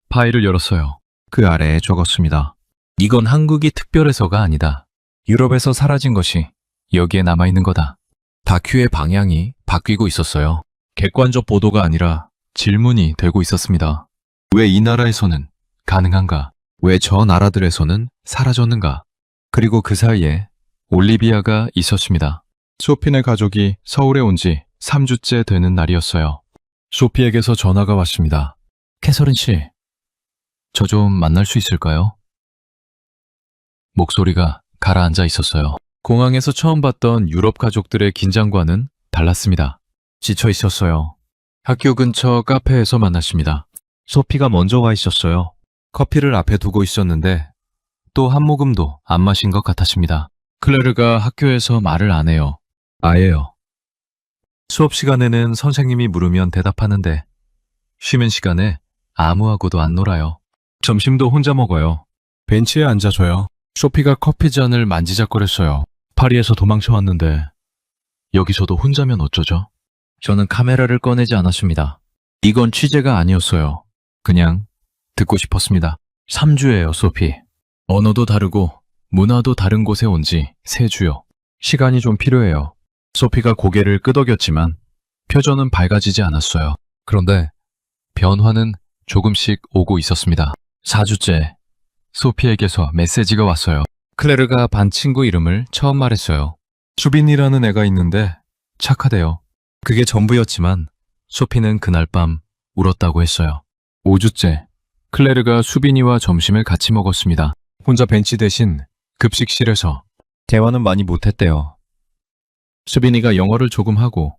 파일을 열었어요. 그 아래에 적었습니다. 이건 한국이 특별해서가 아니다. 유럽에서 사라진 것이 여기에 남아있는 거다. 다큐의 방향이 바뀌고 있었어요. 객관적 보도가 아니라 질문이 되고 있었습니다. 왜 이 나라에서는 가능한가? 왜 저 나라들에서는 사라졌는가? 그리고 그 사이에 올리비아가 있었습니다. 소피네 가족이 서울에 온 지 3주째 되는 날이었어요. 소피에게서 전화가 왔습니다. 캐서린 씨, 저 좀 만날 수 있을까요? 목소리가 가라앉아 있었어요. 공항에서 처음 봤던 유럽 가족들의 긴장과는 달랐습니다. 지쳐 있었어요. 학교 근처 카페에서 만났습니다. 소피가 먼저 와 있었어요. 커피를 앞에 두고 있었는데 또 한 모금도 안 마신 것 같았습니다. 클레르가 학교에서 말을 안 해요. 아예요. 수업 시간에는 선생님이 물으면 대답하는데 쉬는 시간에 아무하고도 안 놀아요. 점심도 혼자 먹어요. 벤치에 앉아줘요. 소피가 커피 잔을 만지작거렸어요. 파리에서 도망쳐 왔는데 여기서도 혼자면 어쩌죠? 저는 카메라를 꺼내지 않았습니다. 이건 취재가 아니었어요. 그냥 듣고 싶었습니다. 3주예요, 소피. 언어도 다르고 문화도 다른 곳에 온 지 3주요. 시간이 좀 필요해요. 소피가 고개를 끄덕였지만 표정은 밝아지지 않았어요. 그런데 변화는 조금씩 오고 있었습니다. 4주째 소피에게서 메시지가 왔어요. 클레르가 반 친구 이름을 처음 말했어요. 수빈이라는 애가 있는데 착하대요. 그게 전부였지만 소피는 그날 밤 울었다고 했어요. 5주째 클레르가 수빈이와 점심을 같이 먹었습니다. 혼자 벤치 대신 급식실에서 대화는 많이 못했대요. 수빈이가 영어를 조금 하고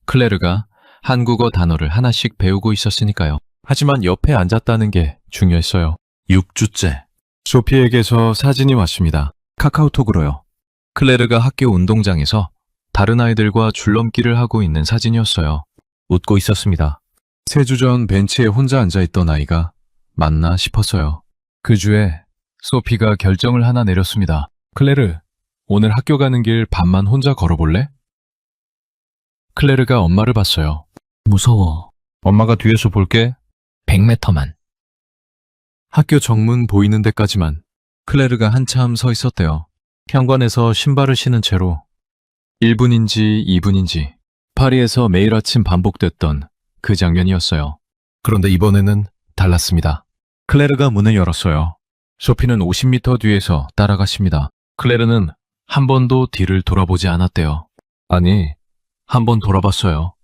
클레르가 한국어 단어를 하나씩 배우고 있었으니까요. 하지만 옆에 앉았다는 게 중요했어요. 6주째 소피에게서 사진이 왔습니다. 카카오톡으로요. 클레르가 학교 운동장에서 다른 아이들과 줄넘기를 하고 있는 사진이었어요. 웃고 있었습니다. 3주 전 벤치에 혼자 앉아있던 아이가 맞나 싶었어요. 그 주에 소피가 결정을 하나 내렸습니다. 클레르, 오늘 학교 가는 길 밤만 혼자 걸어볼래? 클레르가 엄마를 봤어요. 무서워. 엄마가 뒤에서 볼게. 100m만. 학교 정문 보이는 데까지만. 클레르가 한참 서 있었대요. 현관에서 신발을 신은 채로 1분인지 2분인지 파리에서 매일 아침 반복됐던 그 장면이었어요. 그런데 이번에는 달랐습니다. 클레르가 문을 열었어요. 소피는 50m 뒤에서 따라갔습니다. 클레르는 한 번도 뒤를 돌아보지 않았대요. 아니, 한 번 돌아봤어요.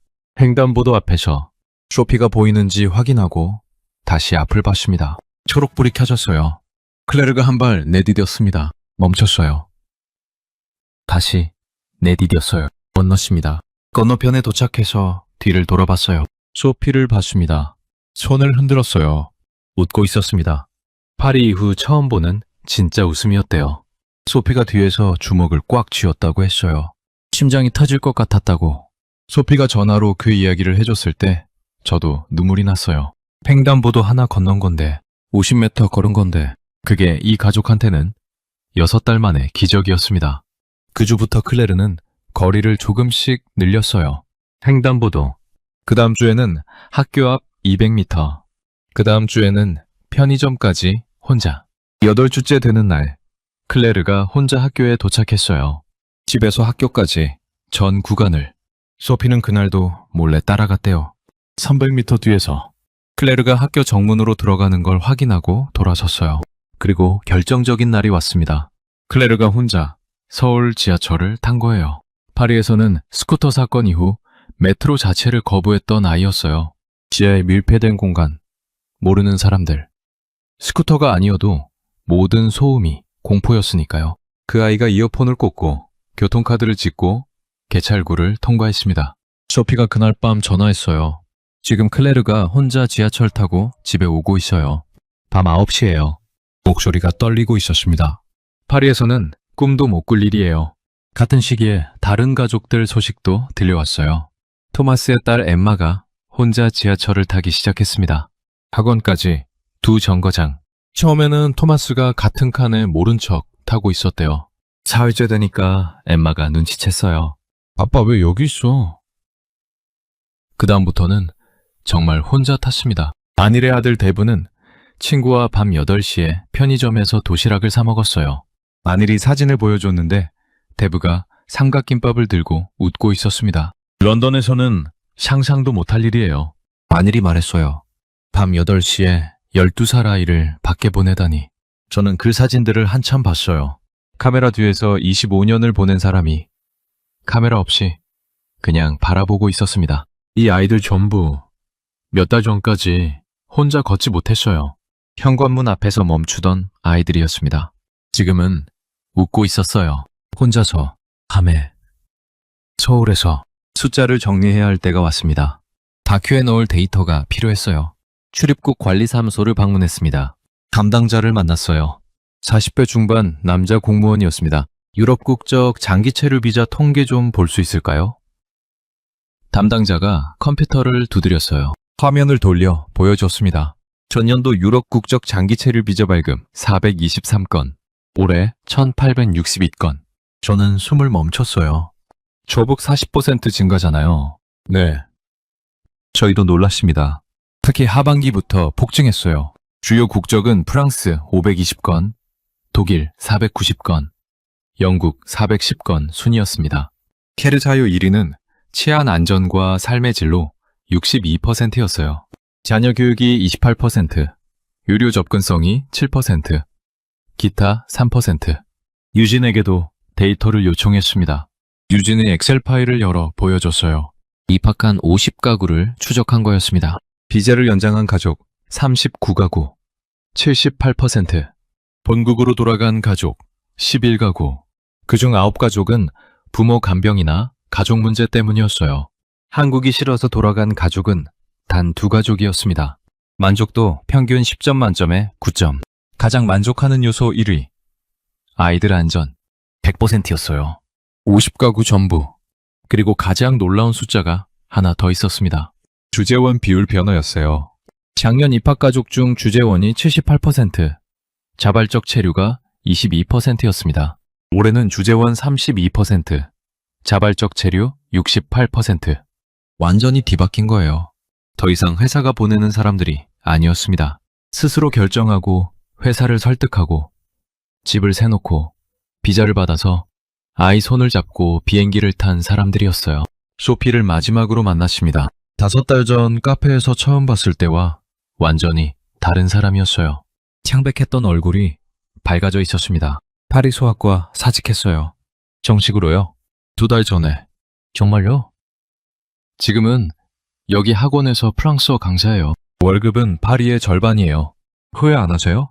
횡단보도 앞에서 소피가 보이는지 확인하고 다시 앞을 봤습니다. 초록불이 켜졌어요. 클레르가 한 발 내디뎠습니다. 멈췄어요. 다시 내디뎠어요. 건넜습니다. 건너편에 도착해서 뒤를 돌아봤어요. 소피를 봤습니다. 손을 흔들었어요. 웃고 있었습니다. 파리 이후 처음 보는 진짜 웃음이었대요. 소피가 뒤에서 주먹을 꽉 쥐었다고 했어요. 심장이 터질 것 같았다고. 소피가 전화로 그 이야기를 해줬을 때 저도 눈물이 났어요. 횡단보도 하나 건넌 건데 50m 걸은 건데 그게 이 가족한테는 6달 만에 기적이었습니다. 그 주부터 클레르는 거리를 조금씩 늘렸어요. 횡단보도. 그 다음 주에는 학교 앞 200m. 그 다음 주에는 편의점까지 혼자. 8주째 되는 날, 클레르가 혼자 학교에 도착했어요. 집에서 학교까지 전 구간을. 소피는 그날도 몰래 따라갔대요. 300m 뒤에서 클레르가 학교 정문으로 들어가는 걸 확인하고 돌아섰어요. 그리고 결정적인 날이 왔습니다. 클레르가 혼자 서울 지하철을 탄 거예요. 파리에서는 스쿠터 사건 이후 메트로 자체를 거부했던 아이였어요. 지하에 밀폐된 공간, 모르는 사람들. 스쿠터가 아니어도 모든 소음이 공포였으니까요. 그 아이가 이어폰을 꽂고 교통카드를 찍고 개찰구를 통과했습니다. 소피가 그날 밤 전화했어요. 지금 클레르가 혼자 지하철 타고 집에 오고 있어요. 밤 9시예요. 목소리가 떨리고 있었습니다. 파리에서는 꿈도 못 꿀 일이에요. 같은 시기에 다른 가족들 소식도 들려왔어요. 토마스의 딸 엠마가 혼자 지하철을 타기 시작했습니다. 학원까지 2 정거장. 처음에는 토마스가 같은 칸에 모른 척 타고 있었대요. 사흘째 되니까 엠마가 눈치챘어요. 아빠 왜 여기 있어? 그 다음부터는 정말 혼자 탔습니다. 안일의 아들 데브는 친구와 밤 8시에 편의점에서 도시락을 사 먹었어요. 안일이 사진을 보여줬는데 데브가 삼각김밥을 들고 웃고 있었습니다. 런던에서는 상상도 못할 일이에요. 안일이 말했어요. 밤 8시에 12살 아이를 밖에 보내다니. 저는 그 사진들을 한참 봤어요. 카메라 뒤에서 25년을 보낸 사람이 카메라 없이 그냥 바라보고 있었습니다. 이 아이들 전부 몇 달 전까지 혼자 걷지 못했어요. 현관문 앞에서 멈추던 아이들이었습니다. 지금은 웃고 있었어요. 혼자서 밤에 서울에서 숫자를 정리해야 할 때가 왔습니다. 다큐에 넣을 데이터가 필요했어요. 출입국 관리사무소를 방문했습니다. 담당자를 만났어요. 40대 중반 남자 공무원이었습니다. 유럽 국적 장기 체류 비자 통계 좀 볼 수 있을까요? 담당자가 컴퓨터를 두드렸어요. 화면을 돌려 보여줬습니다. 전년도 유럽 국적 장기 체류 비자 발급 423건, 올해 1862건. 저는 숨을 멈췄어요. 조북 40% 증가잖아요. 네. 저희도 놀랐습니다. 특히 하반기부터 폭증했어요. 주요 국적은 프랑스 520건, 독일 490건, 영국 410건 순이었습니다. 케르자요 1위는 치안 안전과 삶의 질로 62%였어요. 자녀 교육이 28%, 유료 접근성이 7%, 기타 3%. 유진에게도 데이터를 요청했습니다. 유진의 엑셀 파일을 열어 보여줬어요. 입학한 50가구를 추적한 거였습니다. 비자를 연장한 가족 39가구, 78%. 본국으로 돌아간 가족 11가구. 그중 9가족은 부모 간병이나 가족 문제 때문이었어요. 한국이 싫어서 돌아간 가족은 단 2가족이었습니다. 만족도 평균 10점 만점에 9점. 가장 만족하는 요소 1위. 아이들 안전 100%였어요. 50가구 전부. 그리고 가장 놀라운 숫자가 하나 더 있었습니다. 주재원 비율 변화였어요. 작년 입학 가족 중 주재원이 78%, 자발적 체류가 22%였습니다. 올해는 주재원 32%, 자발적 체류 68%. 완전히 뒤바뀐 거예요. 더 이상 회사가 보내는 사람들이 아니었습니다. 스스로 결정하고 회사를 설득하고 집을 세놓고 비자를 받아서 아이 손을 잡고 비행기를 탄 사람들이었어요. 소피를 마지막으로 만났습니다. 5달 전 카페에서 처음 봤을 때와 완전히 다른 사람이었어요. 창백했던 얼굴이 밝아져 있었습니다. 파리 소학과 사직했어요. 정식으로요? 2달 전에. 정말요? 지금은 여기 학원에서 프랑스어 강사예요. 월급은 파리의 절반이에요. 후회 안 하세요?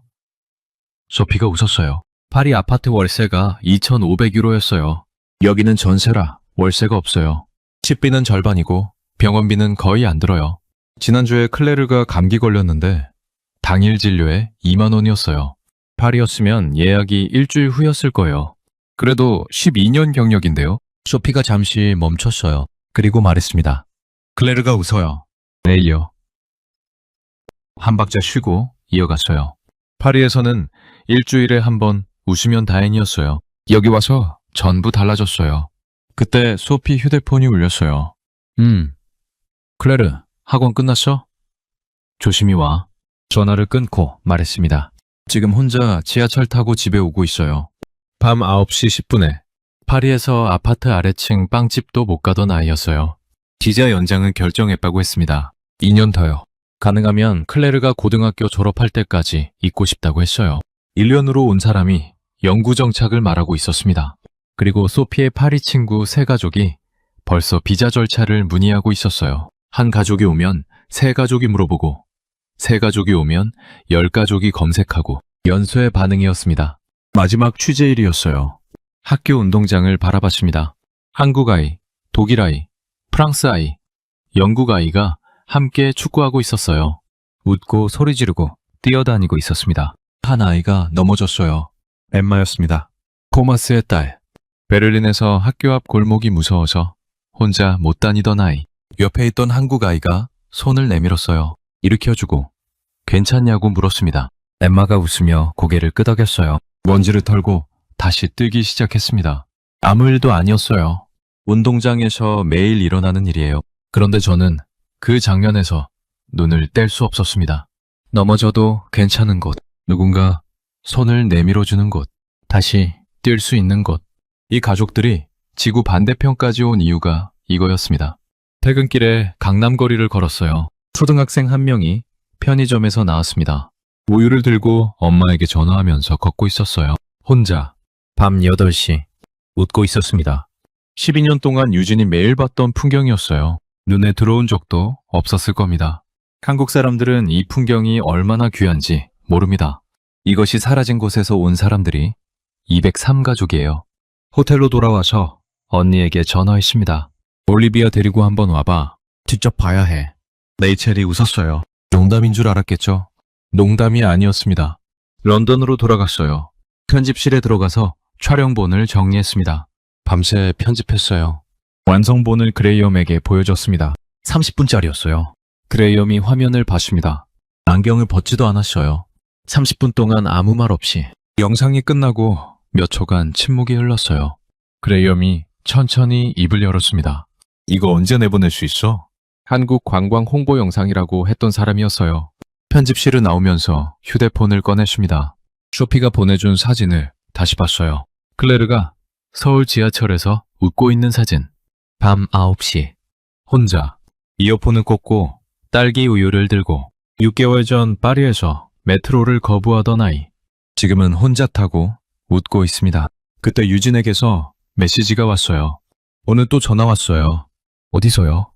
소피가 웃었어요. 파리 아파트 월세가 2,500유로였어요. 여기는 전세라 월세가 없어요. 집비는 절반이고 병원비는 거의 안 들어요. 지난주에 클레르가 감기 걸렸는데 당일 진료에 2만 원이었어요. 파리였으면 예약이 일주일 후였을 거예요. 그래도 12년 경력인데요. 소피가 잠시 멈췄어요. 그리고 말했습니다. 클레르가 웃어요. 내일요. 한 박자 쉬고 이어갔어요. 파리에서는 일주일에 한 번 웃으면 다행이었어요. 여기 와서 전부 달라졌어요. 그때 소피 휴대폰이 울렸어요. 클레르, 학원 끝났어? 조심히 와. 전화를 끊고 말했습니다. 지금 혼자 지하철 타고 집에 오고 있어요. 밤 9시 10분에 파리에서 아파트 아래층 빵집도 못 가던 아이였어요. 비자 연장을 결정했다고 했습니다. 2년 더요. 가능하면 클레르가 고등학교 졸업할 때까지 있고 싶다고 했어요. 1년으로 온 사람이 영구 정착을 말하고 있었습니다. 그리고 소피의 파리 친구 세 가족이 벌써 비자 절차를 문의하고 있었어요. 한 가족이 오면 세 가족이 물어보고, 세 가족이 오면 10가족이 검색하고, 연쇄의 반응이었습니다. 마지막 취재일이었어요. 학교 운동장을 바라봤습니다. 한국 아이, 독일 아이, 프랑스 아이, 영국 아이가 함께 축구하고 있었어요. 웃고 소리 지르고 뛰어다니고 있었습니다. 한 아이가 넘어졌어요. 엠마였습니다. 코마스의 딸. 베를린에서 학교 앞 골목이 무서워서 혼자 못 다니던 아이. 옆에 있던 한국 아이가 손을 내밀었어요. 일으켜주고 괜찮냐고 물었습니다. 엠마가 웃으며 고개를 끄덕였어요. 먼지를 털고 다시 뜨기 시작했습니다. 아무 일도 아니었어요. 운동장에서 매일 일어나는 일이에요. 그런데 저는 그 장면에서 눈을 뗄 수 없었습니다. 넘어져도 괜찮은 곳, 누군가 손을 내밀어주는 곳, 다시 뛸 수 있는 곳. 이 가족들이 지구 반대편까지 온 이유가 이거였습니다. 퇴근길에 강남거리를 걸었어요. 초등학생 한 명이 편의점에서 나왔습니다. 우유를 들고 엄마에게 전화하면서 걷고 있었어요. 혼자 밤 8시 웃고 있었습니다. 12년 동안 유진이 매일 봤던 풍경이었어요. 눈에 들어온 적도 없었을 겁니다. 한국 사람들은 이 풍경이 얼마나 귀한지 모릅니다. 이것이 사라진 곳에서 온 사람들이 203가족이에요. 호텔로 돌아와서 언니에게 전화했습니다. 올리비아 데리고 한번 와봐. 직접 봐야 해. 레이첼이 웃었어요. 농담인 줄 알았겠죠? 농담이 아니었습니다. 런던으로 돌아갔어요. 편집실에 들어가서 촬영본을 정리했습니다. 밤새 편집했어요. 완성본을 그레이엄에게 보여줬습니다. 30분짜리였어요. 그레이엄이 화면을 봤습니다. 안경을 벗지도 않았어요. 30분 동안 아무 말 없이. 영상이 끝나고 몇 초간 침묵이 흘렀어요. 그레이엄이 천천히 입을 열었습니다. 이거 언제 내보낼 수 있어? 한국 관광 홍보 영상이라고 했던 사람이었어요. 편집실을 나오면서 휴대폰을 꺼냈습니다. 소피가 보내준 사진을 다시 봤어요. 클레르가 서울 지하철에서 웃고 있는 사진. 밤 9시. 혼자. 이어폰을 꽂고 딸기 우유를 들고 6개월 전 파리에서 메트로를 거부하던 아이. 지금은 혼자 타고 웃고 있습니다. 그때 유진에게서 메시지가 왔어요. 오늘 또 전화 왔어요. 어디서요?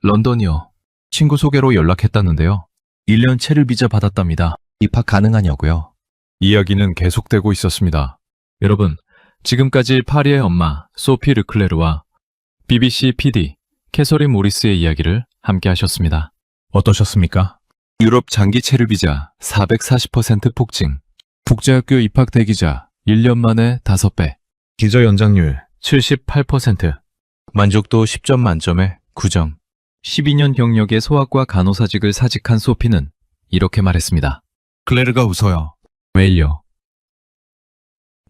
런던이요. 친구 소개로 연락했다는데요. 1년 체류 비자 받았답니다. 입학 가능하냐고요. 이야기는 계속되고 있었습니다. 여러분, 지금까지 파리의 엄마 소피 르클레르와 BBC PD 캐서린 모리스의 이야기를 함께 하셨습니다. 어떠셨습니까? 유럽 장기 체류 비자 440% 폭증. 국제학교 입학 대기자 1년 만에 5배. 기저 연장률 78%. 만족도 10점 만점에 9점. 12년 경력의 소아과 간호사직을 사직한 소피는 이렇게 말했습니다. 클레르가 웃어요. 왜요?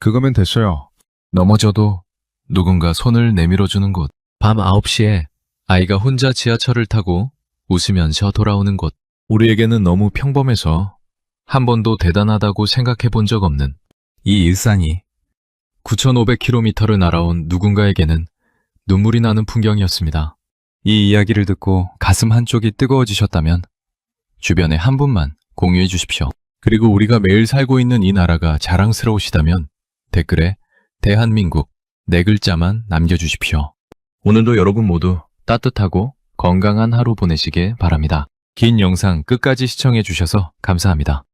그거면 됐어요. 넘어져도 누군가 손을 내밀어주는 곳. 밤 9시에 아이가 혼자 지하철을 타고 웃으면서 돌아오는 곳. 우리에게는 너무 평범해서 한 번도 대단하다고 생각해 본 적 없는 이 일상이 9,500km를 날아온 누군가에게는 눈물이 나는 풍경이었습니다. 이 이야기를 듣고 가슴 한쪽이 뜨거워지셨다면 주변에 한 분만 공유해 주십시오. 그리고 우리가 매일 살고 있는 이 나라가 자랑스러우시다면 댓글에 대한민국 4글자만 남겨주십시오. 오늘도 여러분 모두 따뜻하고 건강한 하루 보내시길 바랍니다. 긴 영상 끝까지 시청해 주셔서 감사합니다.